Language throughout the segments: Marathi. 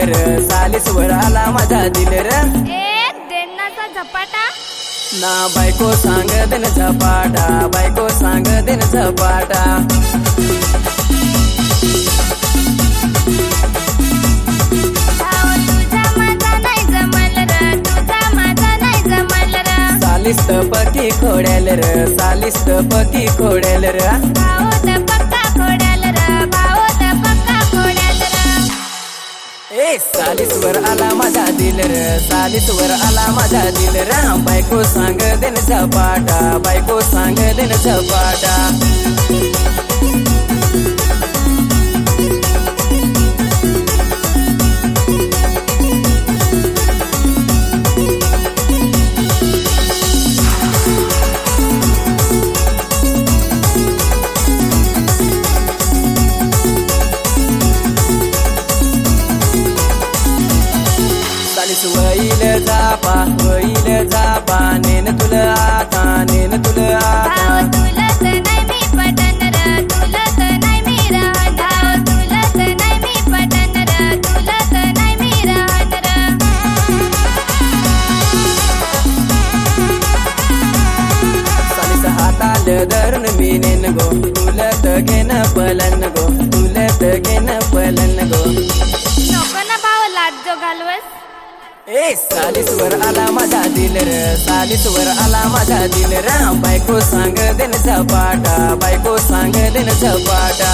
र सालीस वर आला माझा दिल र देण्याचा झपाटा ना बायको सांग देन झपाटा बायको सांग देन झपाटा सालीस पकी खोड्याल र सालीस पकी खोड्याल र ए सालीस वर आला माझा दिल र सालीस वर आला माझा दिल र बायको सांग देन झपाटा बायको सांग देन झपाटा वैल जापा नेन तुला आता नेन तुला आता तुलत नाही मी पटन र तुलत नाही मी राहत तुलत नाही मी पटन र तुलत नाही मी राहत सालीस हाताल धरून मी नेन गो तुलत घेन पलन गो तुलत घेन पलन गो नको ना भाव लाज जो घालवस ए सालीस वर आला माझा दिल र सालीस वर आला माझा दिल र बायको सांग देन झपाटा बायको सांग देन झपाटा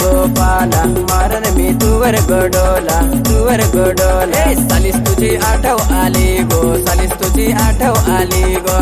गोपाला मारन मी तुवर गडोला तुवर गडोला सालीस तुझी आठव आली गो सालीस तुझी आठव आली गो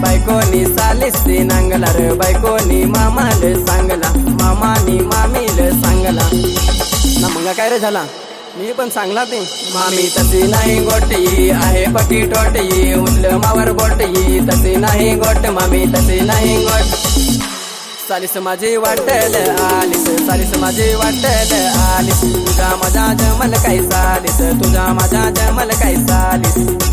बायकोनी सालीस ती नांगला र बायकोनी मामाल सांगला मामानी मामील सांगला ना मग काय रे झाला मी पण सांगला ते मामी तशी नाही गोटी आहे पकी टोटी उचल मावर गोटी तशी नाही गोट मामी तशी नाही गोट सालीस माझी वाटल आलीस सालीस माझी वाटल आलीस तुझा माझा जमल काय सालीस तुझा माझा जमल काय सालीस